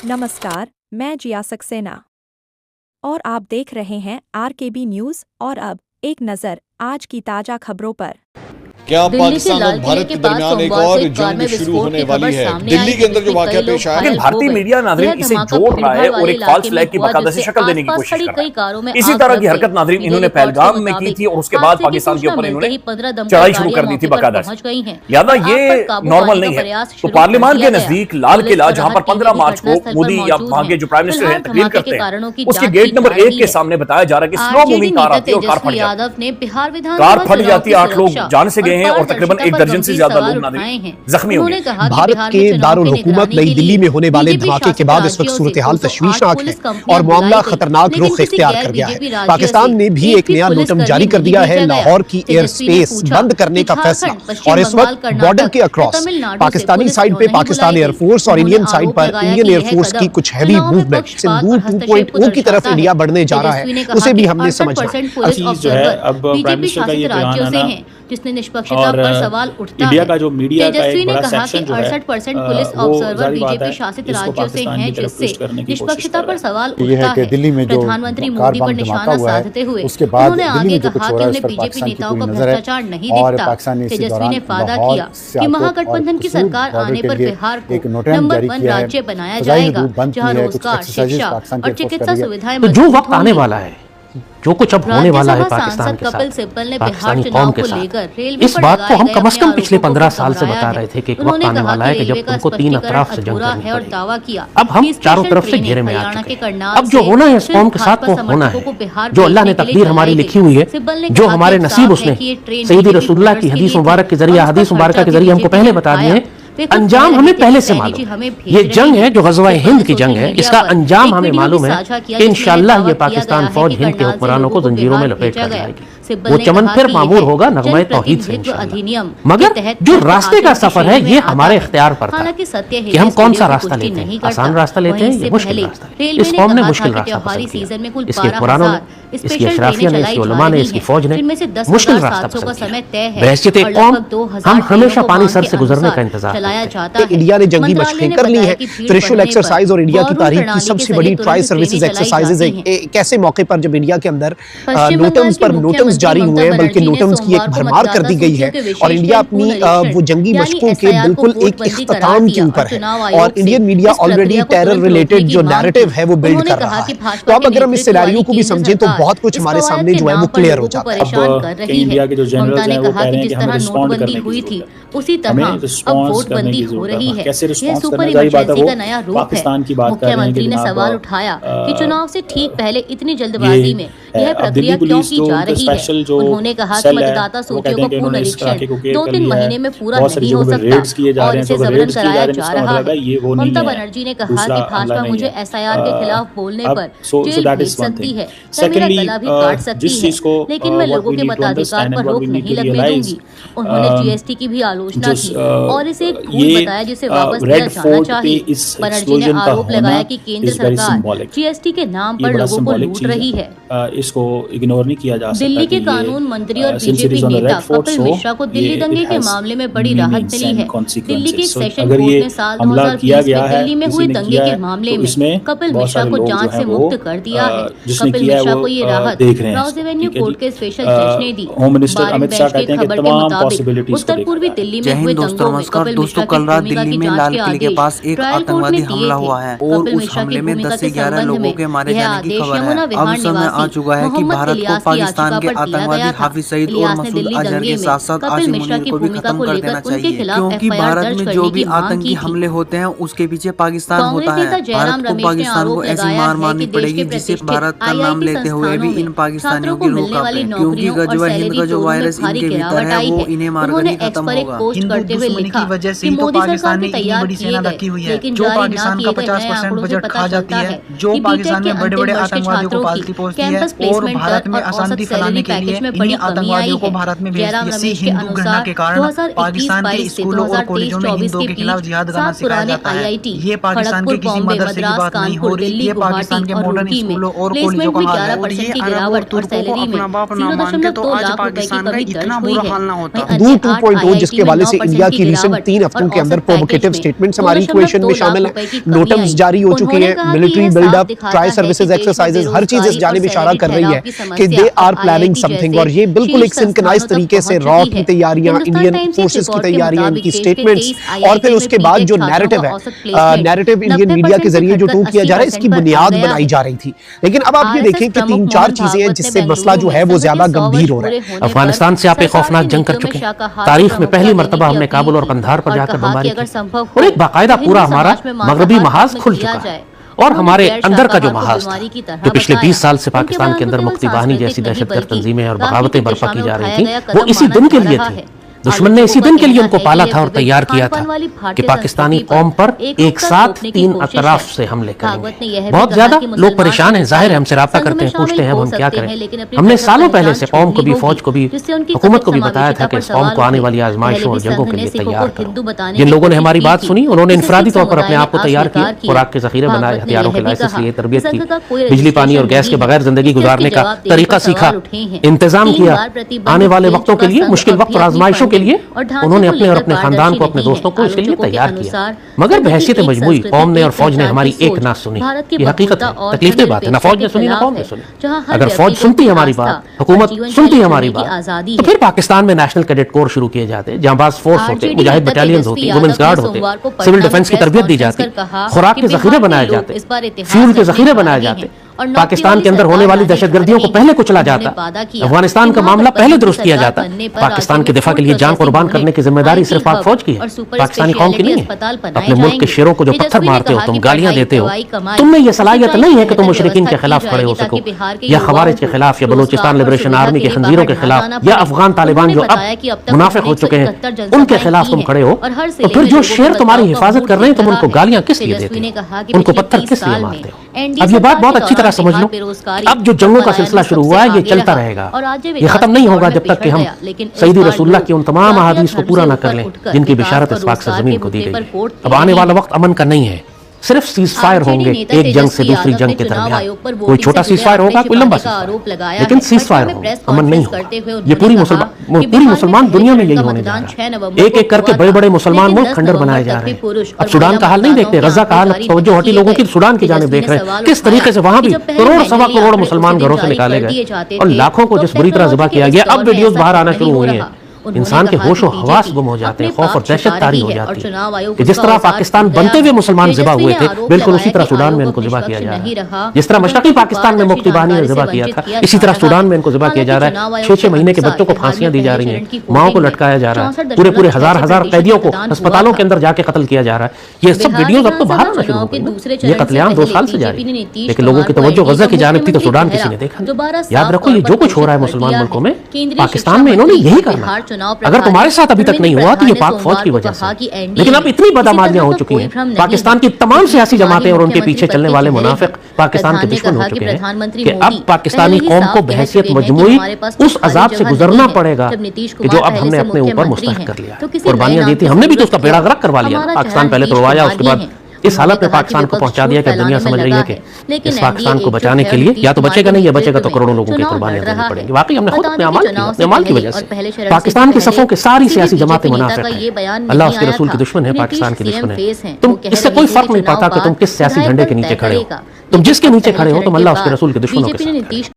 नमस्कार, मैं जिया सक्सेना और आप देख रहे हैं आरकेबी न्यूज़। और अब एक नज़र आज की ताज़ा खबरों पर। क्या पाकिस्तान और भारत के दरमियान एक और जंग शुरू होने वाली है? दिल्ली के अंदर जो वाकया पेश आया, लेकिन भारतीय मीडिया नाज़रीन इसे जोड़ रहा है और एक फॉल्स फ्लैग की बाकायदा से शक्ल देने की कोशिश कर रहा है। इसी तरह की हरकत नाज़रीन इन्होंने पहलगाम में की थी और उसके बाद पाकिस्तान के ऊपर इन्होंने चढ़ाई शुरू कर दी थी बाकायदा से। यादा ये नॉर्मल नहीं है। तो पार्लियामान के नजदीक लाल किला, जहां पर 15 मार्च को मोदी या वहां के जो प्राइम मिनिस्टर हैं तकरीर करते हैं, उसके गेट नंबर 1 के सामने बताया जा रहा है कि स्लो मूविंग कार आती है और कार फट जाती है। कार फट जाती है, 8 लोग जान से गए हैं और तकरीबन 1 दर्जन से ज्यादा लोग जख्मी हुए। भारत के दारुल हुकूमत नई दिल्ली में होने वाले धमाके के बाद इस वक्त सूरत हाल तश्वीशनाक है और मामला खतरनाक रुख इख्तियार कर गया है। पाकिस्तान ने भी एक नया नोटम जारी कर दिया है। लाहौर की एयर स्पेस बंद करने का फैसला और इस वक्त बॉर्डर के अक्रॉस पाकिस्तानी साइड पे पाकिस्तान एयरफोर्स और इंडियन साइड पर इंडियन एयरफोर्स की कुछ हैवी मूवमेंट सिंदूर 2.0 की तरफ इंडिया बढ़ने जा रहा है, उसे भी हमने समझना है। जिसने निष्पक्षता पर सवाल उठता इंडिया का जो मीडिया का एक बड़ा सेक्शन जो है 68% पुलिस ऑब्जर्वर बीजेपी शासित राज्यों से हैं, जिससे निष्पक्षता पर सवाल उठता है। प्रधानमंत्री मोदी पर निशाना साधते हुए उन्होंने आगे कहा कि उन्हें बीजेपी नेताओं का भ्रष्टाचार नहीं दिखता। तेजस्वी ने वादा किया कि महागठबंधन की सरकार आने पर बिहार को नंबर 1 राज्य बनाया जाएगा, जहाँ रोजगार, शिक्षा और चिकित्सा सुविधाएं। जो वक्त आने वाला है, जो कुछ अब होने वाला है पाकिस्तान के साथ, पाकिस्तानी कौम के साथ, इस बात को हम कम से कम पिछले 15 साल से बता रहे थे कि एक वक्त आने वाला है कि जब तुमको 3 अतराफ से जंग करनी पड़ेगी। अब हम चारों तरफ से घेरे में आ चुके हैं। अब जो होना है इस कौम के साथ वो होना है। जो अल्लाह ने तकदीर हमारी लिखी हुई है, जो हमारे नसीब उसने सैयदी रसूलुल्लाह की हदीस मुबारक के जरिए, हदीस मुबारक के जरिए हमको पहले बता दिए हैं। अंजाम हमें पहले से मालूम है। ये जंग है जो गज़वा हिंद की जंग है, इसका अंजाम हमें मालूम है कि इंशाअल्लाह ये पाकिस्तान फौज हिंद के हुक्मरानों को जंजीरों में लपेट कर जाएगी। वो चमन फिर मामूर होगा नगमे तौहीद से इंशाअल्लाह। मगर जो रास्ते का सफर है ये हमारे इख्तियार पर था कि हम कौन सा रास्ता लेते हैं। आसान रास्ता लेते हैं या मुश्किल रास्ता। इस कौम ने मुश्किल रास्ता पसंद किया। इसके कुरानों ने, इसकी अशराफिया ने, इसके उलमा ने, इसकी फौज ने मुश्किल रास्ता पसंद किया। बहैसियत एक कौम हम हमेशा पानी सर से गुजरने का इंतजार। इंडिया ने जंगी मशकें कर ली है। त्रिशूल एक्सरसाइज और इंडिया की तारीख की सबसे बड़ी ट्राई सर्विसेज एक्सरसाइजेज एक ऐसे मौके पर जब इंडिया के अंदर नोटम्स जारी हुए हैं, बल्कि नोटम्स की एक भरमार कर दी गई है और इंडिया अपनी वो जंगी मशकों के बिल्कुल एक इख्तिताम के ऊपर है और Indian media already terror related जो नैरेटिव है वो बिल्ड कर रहा है। तो अब अगर हम इस सिनेरियो को भी समझें तो बहुत कुछ हमारे सामने जो है वो क्लियर हो जाता है। इंडिया के जो जनरल्स हैं वो कह रहे हैं कि हमें रिस्पॉन्ड करने हुई थी, उसी तरह अब वोटबंदी हो रही है। ये सुपर इमरजेंसी का नया रूप है। मुख्यमंत्री ने सवाल उठाया कि चुनाव से ठीक पहले इतनी जल्दबाजी में यह प्रक्रिया क्यों की जा रही है। उन्होंने कहा कि मतदाता सूचियों का पुनरीक्षण 2-3 महीने में पूरा नहीं हो सकता और इसे जबरन कराया जा रहा है। ममता बनर्जी ने कहा कि भाजपा मुझे एसआईआर के खिलाफ बोलने पर जेल भेज सकती है, तो मेरा गला भी काट सकती है, लेकिन मैं लोगों के मताधिकार पर रोक नहीं लगने दूंगी। उन्होंने जीएसटी की भी आलोचना की और इसे एक भूल बताया जिसे वापस लिया जाना चाहिए। बनर्जी ने आरोप लगाया कि केंद्र सरकार जीएसटी के नाम पर लोगों को लूट रही है। इसको इग्नोर नहीं किया जा सकता। दिल्ली के कानून मंत्री और बीजेपी नेता कपिल मिश्रा को दिल्ली दंगे के मामले में बड़ी राहत मिली है। दिल्ली के सेशन कोर्ट ने साल 2020 में दिल्ली में हुए दंगे के मामले में कपिल मिश्रा को जांच से मुक्त कर दिया है। कपिल मिश्रा को ये राहत राउज एवेन्यू कोर्ट के स्पेशल जज ने दी। होम मिनिस्टर अमित शाह कहते हैं कि तमाम पॉसिबिलिटीज को उत्तर पूर्वी दिल्ली में हुए दंगों में कपिल मिश्रा की भूमिका की जांच के आदेश ट्रायल कोर्ट में दिए थे। कपिल मिश्रा की भूमिका से संबंध में यह आदेश यमुना विहार निवासी मोहम्मद इलियास की याचिका पर दिया गया था। इलियास ने दिल्ली दंगे में कपिल मिश्रा की भूमिका को लेकर उनके खिलाफ एफआईआर दर्ज करने की मांग की हमले होते हैं उसके पीछे पाकिस्तान होता कांग्रेस नेता है। जयराम भारत को रमेश ने पाकिस्तान आरोप को ऐसी लगाया मार है मारनी कि देश पड़ेगी के जिससे प्रतिष्ठित भारत का नाम आईआईटी लेते हुए भी इन पाकिस्तानियों की रोक पाए, क्योंकि गजवा हिंद का जो वायरस इनके भीतर है वो इन्हें मारकर ही खत्म होगा। पोस्ट करते हुए लिखा कि मोदी सरकार ने तैयार किए गए लेकिन जारी न किए गए नए आंकड़ों से पता चलता है कि पाकिस्तान में बड़े बड़े आतंकवादियों को पालती पोसती है और भारत में अशांति फैलाने के लिए इन्हीं आतंकवादियों को भारत में भेजती है। इसी हिंदू घृणा के कारण पाकिस्तान के स्कूलों और कॉलेजों में हिंदुओं के खिलाफ जिहाद गाना सिखाया जाता है। ये पाकिस्तान के किसी मदरसे की बात नहीं हो रही, ये पाकिस्तान के मॉडर्न स्कूलों और कॉलेजों का हाल है। और ये अरब और तुर्कों को अपना बाप ना मानते तो आज पाकिस्तान का इतना बुरा हाल ना होता। 2.0 जिसके हवाले से इंडिया की रिसेंट 3 हफ्तों के अंदर प्रोवोकेटिव स्टेटमेंट्स हमारी इक्वेशन में शामिल है। नोटम्स जारी हो चुके हैं, military buildup, tri services exercises, हर चीज इस जानिब इशारा कर रही है कि दे आर प्लानिंग समथिंग। और ये बिल्कुल एक सिंक्रोनाइज तरीके से रॉ की तैयारियां, इंडियन फोर्सेस की तैयारियां, इनकी स्टेटमेंट्स और फिर उसके बाद जो नैरेटिव है, नैरेटिव इंडियन मीडिया के जरिए जो टू किया जा रहा है, इसकी बुनियाद बनाई जा रही थी। लेकिन अब आप ये देखें कि 3-4 चीजें हैं जिससे मसला जो है वो ज्यादा गंभीर हो रहा है। अफगानिस्तान से आप एक खौफनाक जंग कर चुके हैं। तारीख में पहली मरतबा हमने काबुल और कंधार पर जाकर बमबारी की और एक बाकायदा पूरा हमारा मगरबी महाज खुल चुका है। और हमारे अंदर का जो महाज था, जो पिछले 20 साल से पाकिस्तान के अंदर मुक्ति वाहिनी जैसी दहशतगर्द तंजीमें और बगावतें बर्पा की जा रही थी, वो इसी दिन के लिए थी। दुश्मन ने इसी दिन के लिए उनको पाला था और तैयार किया था कि पाकिस्तानी कौम पर एक साथ 3 अतराफ से हमले करेंगे। बहुत ज्यादा लोग परेशान हैं, जाहिर है, हमसे राब्ता करते हैं, पूछते हैं हम क्या करें। हमने सालों पहले से कौम को भी, फौज को भी, हुकूमत को भी बताया था कि इस कौम को आने वाली आजमाइशों और जंगों के लिए तैयार करो। जिन लोगों ने हमारी बात सुनी, उन्होंने इंफरादी तौर पर अपने आप को तैयार किया, खुराक के जखीरे बनाए, हथियारों के लाइसेंस लिए, तरबियत की, बिजली पानी और गैस के बगैर जिंदगी गुजारने का तरीका सीखा, इंतजाम किया। आने वाले वक्तों के लिए, मुश्किल वक्त और आजमाइशों के लिए उन्होंने अपने और अपने खानदान को, अपने दोस्तों को इसके लिए तैयार किया। मगर बहैसियत मजमूई कौम ने और फौज ने हमारी एक ना सुनी। ये हकीकत है, तकलीफ की बात है। ना फौज ने सुनी, ना कौम ने सुनी। अगर फौज सुनती हमारी बात, हुकूमत सुनती हमारी बात, तो फिर पाकिस्तान में नेशनल कैडेट कोर शुरू किए जाते, जांबाज फोर्स होते, मुजाहिद बटालियंस होती, वुमेन्स गार्ड होते, सिविल डिफेंस की तरबियत दी जाती, खुराक के जखीरे बनाए जाते, फ्यूल के जखीरे बनाए जाते, पाकिस्तान के अंदर होने वाली दहशतगर्दियों को पहले कुचला जाता, अफगानिस्तान का मामला पहले दुरुस्त किया जाता। पाकिस्तान के दिफा के लिए जान कुर्बान करने की जिम्मेदारी सिर्फ पाक फौज की है, पाकिस्तानी कौम की नहीं है। अपने मुल्क के शेरों को जो पत्थर मारते हो तुम, गालियां देते हो, तुम में यह सलाहियत नहीं है कि तुम मुशरिकीन के खिलाफ खड़े हो सको, या खवारिज के खिलाफ, या बलूचिस्तान लिबरेशन आर्मी के खंजीरों के खिलाफ, या अफगान तालिबान जो अब मुनाफिक हो चुके हैं उनके खिलाफ तुम खड़े हो। तो फिर जो शेर तुम्हारी हिफाजत कर रहे हैं, तुम उनको गालियां किस लिए देते हो, उनको पत्थर किस लिए मारते हो? अब ये बात बहुत अच्छी तरह समझ लो। अब जो जंगों का सिलसिला शुरू हुआ है, ये चलता रहेगा, ये खत्म नहीं होगा जब तक कि हम सईदी रसूलुल्लाह की उन तमाम अहादीस को पूरा न कर लें जिनकी बिशारत इस पाक सरजमीन को दी गई है। अब आने वाला वक्त अमन का नहीं है, सिर्फ सीज फायर होंगे एक जंग से दूसरी जंग के दरमियान। कोई छोटा सीज फायर होगा, कोई लंबा सीज फायर, लेकिन सीज फायर होगा, अमन नहीं होगा। ये पूरी मुसलमान दुनिया में यही होने जा रहा है। एक एक करके बड़े बड़े मुसलमान मुल्क खंडर बनाए जा रहे हैं। अब सूडान का हाल नहीं देखते, गजा का हाल, तवज्जो हटी लोगों की सूडान की जानिब देख रहे हैं, किस तरीके से वहां भी करोड़ सवा करोड़ मुसलमान घरों से निकाले गए और लाखों को जिस बुरी तरह ज़िबा किया गया। अब वीडियोस बाहर आना शुरू हुई हैं, इंसान के होश और हवास गुम हो जाते हैं, खौफ और दहशत तारी हो जाती है कि जिस तरह पाकिस्तान बनते हुए मुसलमान ज़िबा हुए थे, बिल्कुल उसी तरह सूडान में इनको ज़िबा किया जा रहा है। जिस तरह मशरक़ी पाकिस्तान में मुक्ति वाहिनी ने ज़िबा किया था, इसी तरह सूडान में इनको ज़िबा किया जा रहा है। 6-6 महीने के बच्चों को फांसियां दी जा रही हैं, माओ को लटकाया जा रहा है, पूरे हजार कैदियों को अस्पतालों के अंदर जाके कत्ल किया जा रहा है। ये सब वीडियोज अब तो बाहर आना शुरू हो गई। ये कत्लेआम 2 साल से जारी, लेकिन लोगों की तवज्जो गजा की जानिब थी तो सूडान किसी ने देखा। याद रखो, ये जो कुछ हो रहा है मुसलमान मुल्कों में, पाकिस्तान में इन्होंने यही करना। अगर तुम्हारे साथ अभी तक नहीं हुआ तो ये पाक फौज की वजह से, लेकिन अब इतनी बदआमालियां हो चुकी हैं, पाकिस्तान की तमाम सियासी जमातें और उनके पीछे चलने वाले मुनाफिक पाकिस्तान के दुश्मन हो चुके हैं कि अब पाकिस्तानी कौम को बहैसियत मजमूई उस अजाब से गुजरना पड़ेगा कि जो अब हमने अपने ऊपर मुस्तहक कर लिया। कुर्बानियां दी थी हमने भी, तो उसका बेड़ा गर्क करवा लिया। पाकिस्तान पहले तोड़वाया, उसके बाद इस हालत में पाकिस्तान को पहुंचा दिया कि दुनिया समझ रही है कि इस पाकिस्तान को बचाने के लिए या तो बचेगा नहीं, या बचेगा तो करोड़ों लोगों की कुर्बानियां देनी पड़ेंगी। वाकई हमने खुद अपने अमाल की वजह से पाकिस्तान की सफों के सारी सियासी जमातें मुनाफिक हैं, अल्लाह उसके रसूल के दुश्मन है, पाकिस्तान के दुश्मन है। तुम इससे कोई फर्क नहीं पड़ता कि तुम किस सियासी झंडे के नीचे खड़े हो, तुम जिसके नीचे खड़े हो तुम अल्लाह उसके रसूल के दुश्मनों के साथ।